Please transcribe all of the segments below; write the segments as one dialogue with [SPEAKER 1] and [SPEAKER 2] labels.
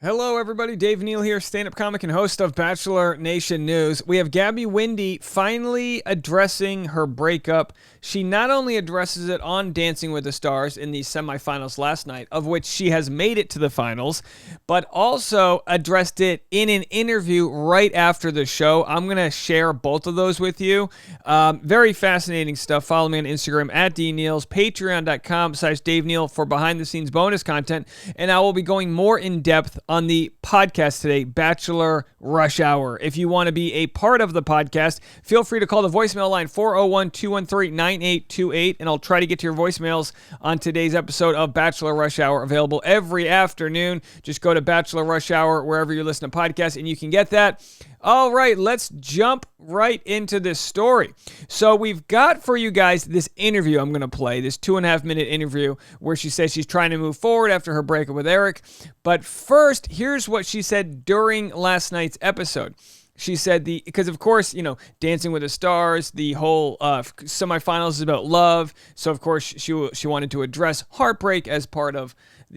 [SPEAKER 1] Hello, everybody. Dave Neal here, stand-up comic and host of Bachelor Nation News. We have Gabby Windey finally addressing her breakup. She not only addresses it on Dancing with the Stars in the semifinals last night, of which she has made it to the finals, but also addressed it in an interview right after the show. I'm going to share both of those with you. Very fascinating stuff. Follow me on Instagram at DNeals, patreon.com/Dave Neal for behind-the-scenes bonus content, and I will be going more in-depth on the podcast today, Bachelor Rush Hour. If you want to be a part of the podcast, feel free to call the voicemail line 401-213-9828, and I'll try to get to your voicemails on today's episode of Bachelor Rush Hour, available every afternoon. Just go to Bachelor Rush Hour wherever you listen to podcasts, and you can get that. All right, let's jump right into this story. So we've got for you guys this interview I'm going to play, this 2.5-minute interview where she says she's trying to move forward after her breakup with Erich. But first, here's what she said during last night's episode. She said because of course, Dancing with the Stars, the whole semifinals is about love. So of course she wanted to address heartbreak as part of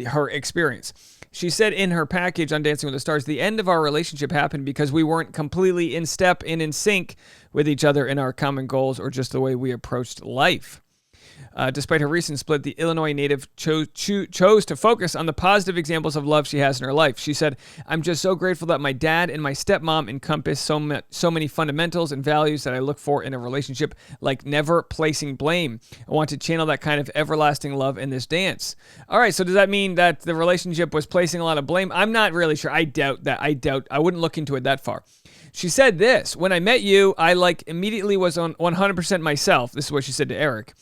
[SPEAKER 1] her experience. She said in her package on Dancing with the Stars, the end of our relationship happened because we weren't completely in step and in sync with each other in our common goals or just the way we approached life. Despite her recent split, the Illinois native chose to focus on the positive examples of love she has in her life. She said, I'm just so grateful that my dad and my stepmom encompass so many fundamentals and values that I look for in a relationship, like never placing blame. I want to channel that kind of everlasting love in this dance. All right, so does that mean that the relationship was placing a lot of blame? I'm not really sure. I doubt that. I wouldn't look into it that far. She said this, when I met you, I immediately was on 100% myself. This is what she said to Erich.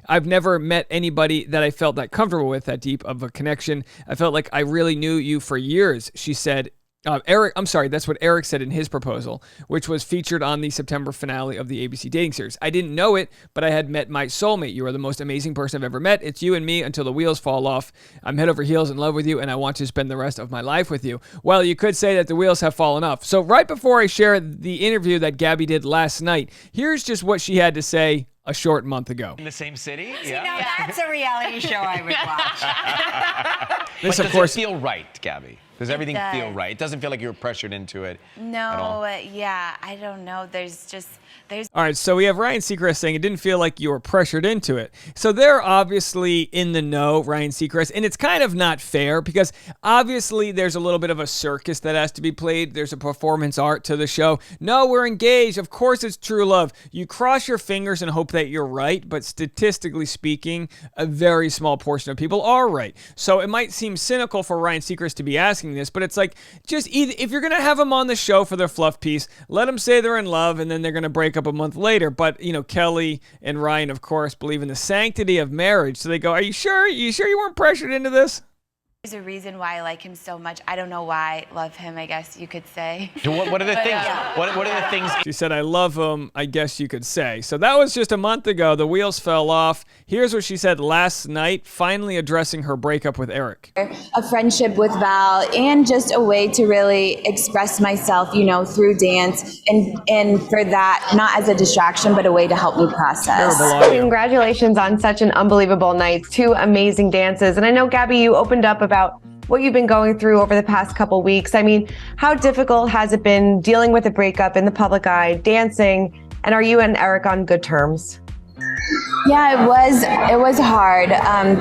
[SPEAKER 1] I've never met anybody that I felt that comfortable with, that deep of a connection. I felt like I really knew you for years, she said. That's what Erich said in his proposal, which was featured on the September finale of the ABC dating series. I didn't know it, but I had met my soulmate. You are the most amazing person I've ever met. It's you and me until the wheels fall off. I'm head over heels in love with you, and I want to spend the rest of my life with you. Well, you could say that the wheels have fallen off. So right before I share the interview that Gabby did last night, here's just what she had to say a short month ago.
[SPEAKER 2] In the same city?
[SPEAKER 3] That's a reality show I would watch.
[SPEAKER 2] But does it feel right, Gabby? Does everything feel right? It doesn't feel like you were pressured into it at all.
[SPEAKER 3] Yeah, I don't know. There's
[SPEAKER 1] All right, so we have Ryan Seacrest saying it didn't feel like you were pressured into it. So they're obviously in the know, Ryan Seacrest, and it's kind of not fair because obviously there's a little bit of a circus that has to be played. There's a performance art to the show. No, we're engaged. Of course it's true love. You cross your fingers and hope that you're right, but statistically speaking, a very small portion of people are right. So it might seem cynical for Ryan Seacrest to be asking this, but it's like, just either, if you're going to have them on the show for their fluff piece, let them say they're in love and then they're going to break up a month later. But Kelly and Ryan, of course, believe in the sanctity of marriage, so they go, are you sure you weren't pressured into this?
[SPEAKER 3] There's a reason why I like him so much. I don't know why I love him, I guess you could say.
[SPEAKER 2] What are the things? What are the things?
[SPEAKER 1] She said, I love him, I guess you could say. So that was just a month ago. The wheels fell off. Here's what she said last night, finally addressing her breakup with Erich.
[SPEAKER 4] A friendship with Val, and just a way to really express myself, through dance, and for that, not as a distraction, but a way to help me process.
[SPEAKER 5] Congratulations on such an unbelievable night. 2 amazing dances. And I know, Gabby, you opened up about what you've been going through over the past couple weeks. I mean, how difficult has it been dealing with a breakup in the public eye, dancing, and are you and Erich on good terms?
[SPEAKER 4] Yeah, it was hard.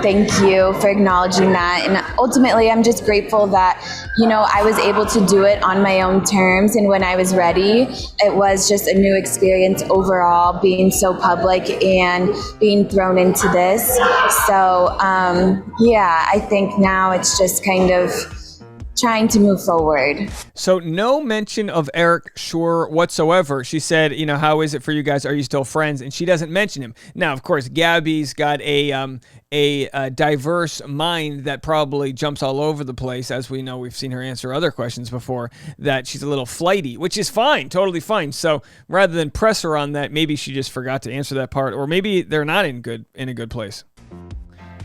[SPEAKER 4] Thank you for acknowledging that. And ultimately, I'm just grateful that, I was able to do it on my own terms. And when I was ready, it was just a new experience overall, being so public and being thrown into this. So, I think now it's just kind of trying to move forward.
[SPEAKER 1] So no mention of Erich Schur whatsoever. She said, how is it for you guys? Are you still friends? And she doesn't mention him. Now, of course, Gabby's got a diverse mind that probably jumps all over the place. As we know, we've seen her answer other questions before, that she's a little flighty, which is fine, totally fine. So rather than press her on that, maybe she just forgot to answer that part, or maybe they're not in a good place.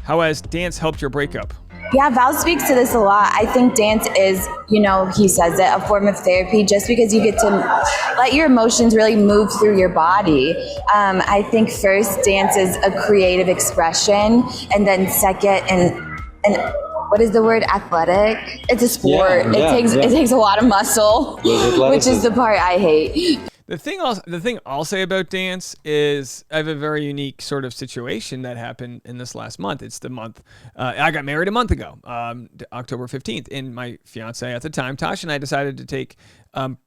[SPEAKER 1] How has dance helped your breakup?
[SPEAKER 4] Yeah, Val speaks to this a lot. I think dance is, he says it, a form of therapy, just because you get to let your emotions really move through your body. I think first, dance is a creative expression, and then second, and what is the word? Athletic. It's a sport. It takes a lot of muscle, which is the part I hate.
[SPEAKER 1] The thing I'll say about dance is I have a very unique sort of situation that happened in this last month. It's the month I got married a month ago, October 15th, and my fiance at the time, Tasha, and I decided to take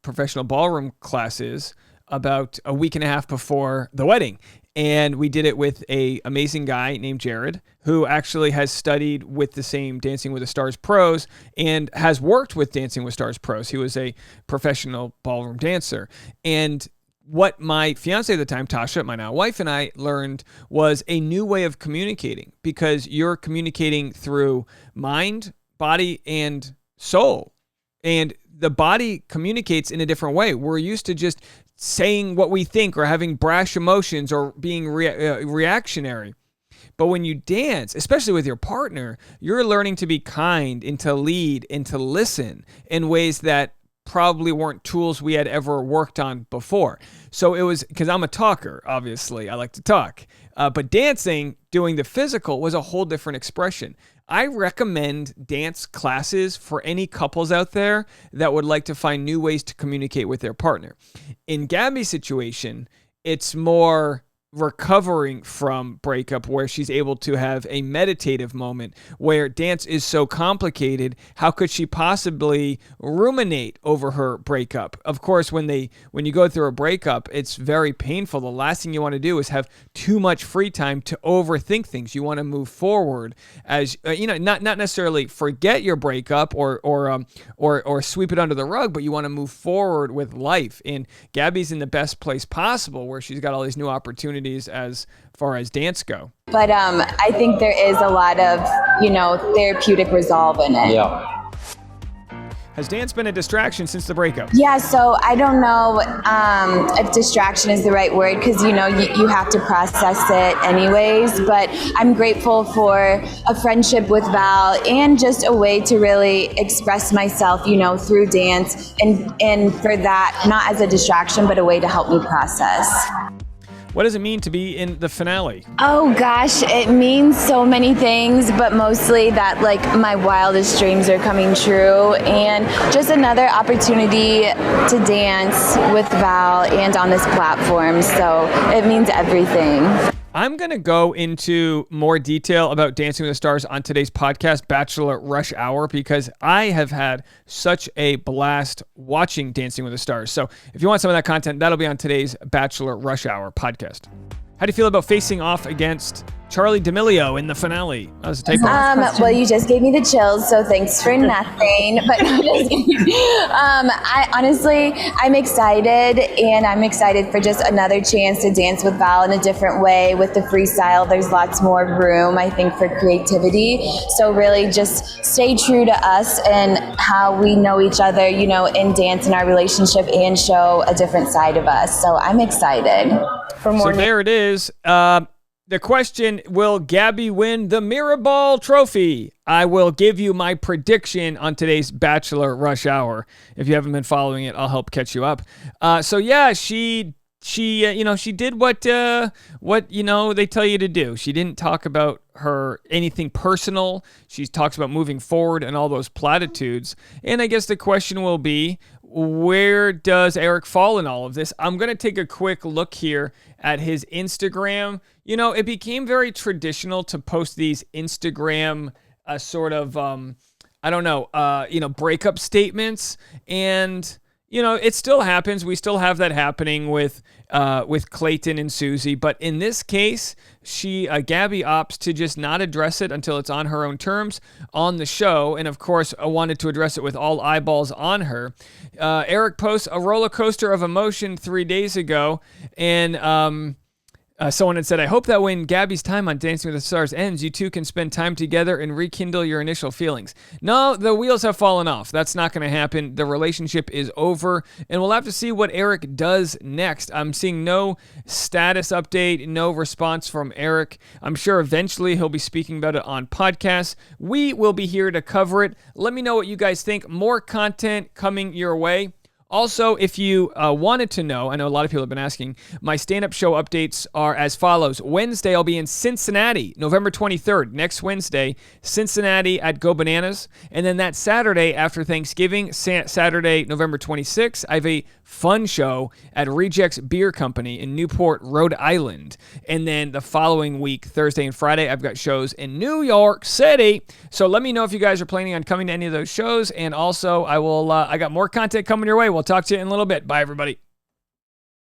[SPEAKER 1] professional ballroom classes about a week and a half before the wedding. And we did it with a amazing guy named Jared, who actually has studied with the same Dancing with the Stars pros and has worked with Dancing with Stars pros. He was a professional ballroom dancer. And what my fiance at the time, Tasha, my now wife, and I learned was a new way of communicating, because you're communicating through mind, body, and soul. And the body communicates in a different way. We're used to just saying what we think or having brash emotions or being reactionary. But when you dance, especially with your partner, you're learning to be kind and to lead and to listen in ways that probably weren't tools we had ever worked on before. So it was, because I'm a talker, obviously, I like to talk. But dancing, doing the physical, was a whole different expression. I recommend dance classes for any couples out there that would like to find new ways to communicate with their partner. In Gabby's situation, it's more recovering from breakup, where she's able to have a meditative moment, where dance is so complicated. How could she possibly ruminate over her breakup? Of course, when you go through a breakup, it's very painful. The last thing you want to do is have too much free time to overthink things. You want to move forward, as not necessarily forget your breakup or sweep it under the rug, but you want to move forward with life. And Gabby's in the best place possible, where she's got all these new opportunities as far as dance go.
[SPEAKER 4] But I think there is a lot of, therapeutic resolve in it.
[SPEAKER 6] Yeah.
[SPEAKER 1] Has dance been a distraction since the breakup?
[SPEAKER 4] Yeah, so I don't know if distraction is the right word, because, you have to process it anyways. But I'm grateful for a friendship with Val and just a way to really express myself, through dance. And for that, not as a distraction, but a way to help me process.
[SPEAKER 1] What does it mean to be in the finale?
[SPEAKER 4] Oh gosh, it means so many things, but mostly that my wildest dreams are coming true, and just another opportunity to dance with Val and on this platform. So it means everything.
[SPEAKER 1] I'm going to go into more detail about Dancing with the Stars on today's podcast, Bachelor Rush Hour, because I have had such a blast watching Dancing with the Stars. So if you want some of that content, that'll be on today's Bachelor Rush Hour podcast. How do you feel about facing off against Charli D'Amelio in the finale? That was a takeoff.
[SPEAKER 4] Well, you just gave me the chills, so thanks for nothing. But no, just kidding. I'm excited, and I'm excited for just another chance to dance with Val in a different way. With the freestyle, there's lots more room, I think, for creativity. So really just stay true to us and how we know each other, in dance in our relationship, and show a different side of us. So I'm excited for more.
[SPEAKER 1] So there it is. The question, will Gabby win the Mirrorball Trophy? I will give you my prediction on today's Bachelor Rush Hour. If you haven't been following it, I'll help catch you up. She did what they tell you to do. She didn't talk about anything personal. She talks about moving forward and all those platitudes. And I guess the question will be, where does Erich fall in all of this? I'm going to take a quick look here at his Instagram. It became very traditional to post these Instagram breakup statements. And, it still happens. We still have that happening with Clayton and Susie. But in this case, Gabby opts to just not address it until it's on her own terms on the show. And of course, I wanted to address it with all eyeballs on her. Erich posts a roller coaster of emotion 3 days ago. And someone had said, I hope that when Gabby's time on Dancing with the Stars ends, you two can spend time together and rekindle your initial feelings. No, the wheels have fallen off. That's not going to happen. The relationship is over, and we'll have to see what Erich does next. I'm seeing no status update, no response from Erich. I'm sure eventually he'll be speaking about it on podcasts. We will be here to cover it. Let me know what you guys think. More content coming your way. Also, if you wanted to know, I know a lot of people have been asking, my stand-up show updates are as follows. Wednesday, I'll be in Cincinnati, November 23rd. Next Wednesday, Cincinnati at Go Bananas. And then that Saturday after Thanksgiving, Saturday, November 26th, I have a fun show at Rejects Beer Company in Newport, Rhode Island. And then the following week, Thursday and Friday, I've got shows in New York City. So let me know if you guys are planning on coming to any of those shows. And also, I got more content coming your way. We'll talk to you in a little bit. Bye, everybody.